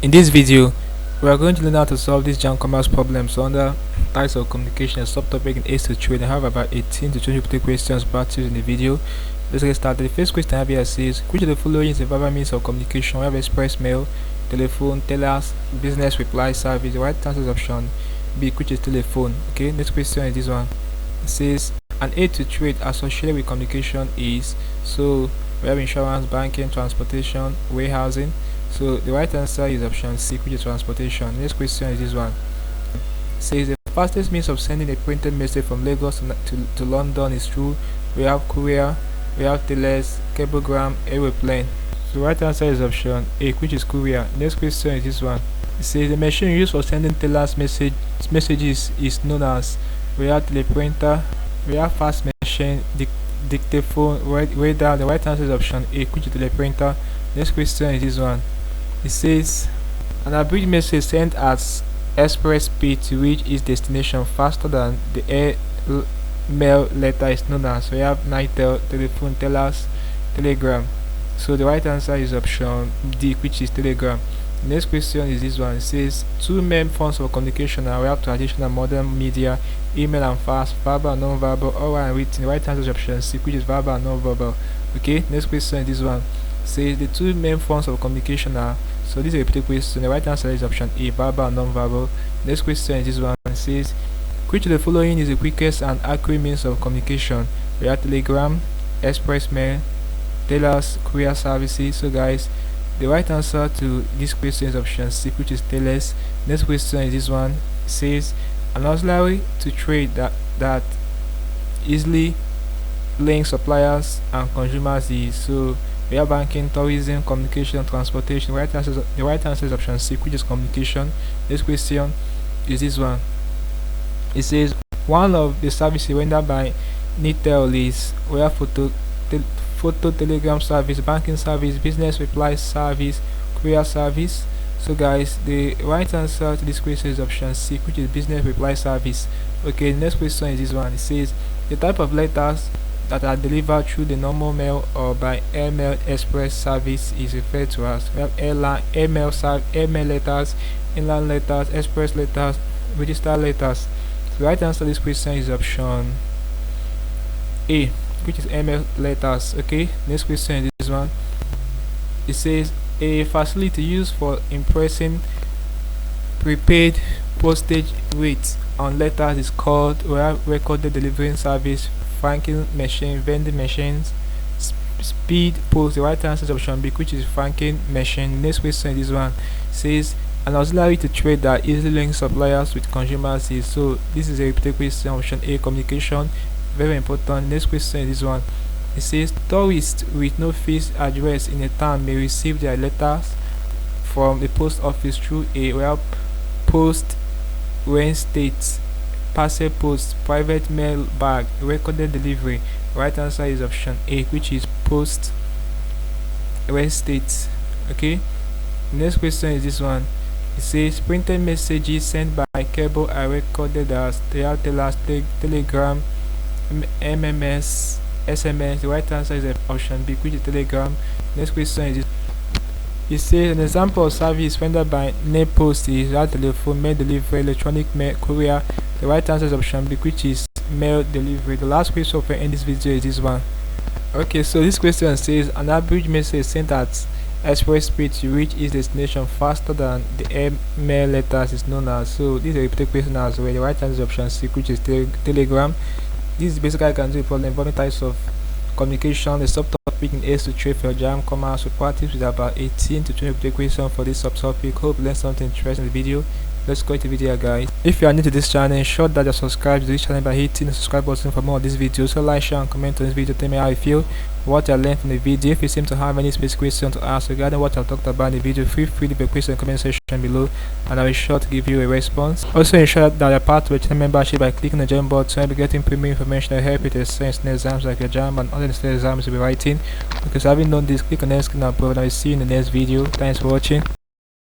In this video, we are going to learn how to solve these JAMB commerce problems under types of communication, a subtopic in Ace to Trade. I have about 18 to 20 questions practiced in the video. Let's get started. The first question I have here says, which of the following is a verbal means of communication? We have express mail, telephone, tellers, business reply service. The right answer is option B, which is telephone. Okay, next question is this one. It says, an aid to trade associated with communication is, so we have insurance, banking, transportation, warehousing. So the right answer is option C, which is transportation. Next question is this one. It says the fastest means of sending a printed message from Lagos to London is through, we have courier, we have tellers, cablegram, aeroplane. So the right answer is option A, which is courier. Next question is this one. It says the machine used for sending tellers messages is known as, we have teleprinter, we have fast machine, dictaphone, radar. The right answer is option A, which is teleprinter. Next question is this one. It says an abridged message sent at express speed to reach its destination faster than the air mail letter is known as, we have Nitel, telephone, tellers, telegram. So the right answer is option D, which is telegram. Next question is this one. It says two main forms of communication are, we have traditional modern media, email and fax, verbal and non-verbal, oral and written. The right answer is option C, which is verbal and non-verbal. Okay, next question is this one. It says the two main forms of communication are, so this is a repeated question. The right answer is option A, verbal and non-verbal. Next question is this one. It says which of the following is the quickest and accurate means of communication? We have telegram, express mail, tellers, courier services. So guys, the right answer to this question is option C, which is tellers. Next question is this one. It says an auxiliary to trade that easily links suppliers and consumers is, so we have banking, tourism, communication, transportation. The right answer is option C, which is communication. This question is this one. It says one of the services rendered by Nitel is, we have photo telegram service, banking service, business reply service, courier service. So guys, the right answer to this question is option C, which is business reply service. Okay, the next question is this one. It says the type of letters that are delivered through the normal mail or by airmail express service is referred to as, we have airmail letters, inland letters, express letters, register letters. The right answer to this question is option A, which is airmail letters. Okay, next question is this one. It says a facility used for impressing prepaid postage rates on letters is called, we have recorded delivering service, franking machine, vending machines, speed post. The right answer is option B, which is franking machine. Next question is this one. It says an auxiliary to trade that easily links suppliers with consumers is, so this is a repeated question, option A, communication. Very important. Next question is this one. It says tourists with no fixed address in a town may receive their letters from the post office through a, well, post Wednesdays, parcel post, private mail bag, recorded delivery. Right answer is option A, which is post Wednesdays. Okay, next question is this one. It says printed messages sent by cable are recorded as, they are tellers, telegram, MMS, SMS. The right answer is option B, which is telegram. Next question is this. It says an example of service rendered by NEPOST is that telephone, mail delivery, electronic mail, courier. The right answer is option B, which is mail delivery. The last question for in this video is this one. Okay, so this question says an average message sent at express speed to reach its destination faster than the air mail letters is known as, so this is a repeated question as well. The right answer is option C, which is telegram. This is basically I can do a problem involving types of communication, the subtopic in Ace to Trade for JAMB commerce. We practice with about 18 to 20 questions for this subtopic. Hope you learned something interesting in the video. Let's go to the video, guys. If you are new to this channel, ensure that you subscribe to this channel by hitting the subscribe button for more of these videos. So like, share and comment on this video. Tell me how you feel, what you learned from the video. If you seem to have any specific question to ask regarding what I talked about in the video, feel free to leave a question in the comment section below and I will be sure to give you a response. Also ensure that you are part of the channel membership by clicking the JAMB button. You'll be getting premium information that help you to excel in exams like your JAMB and other exams you'll be writing. Because having done this, click on the screen above and I will see you in the next video. Thanks for watching.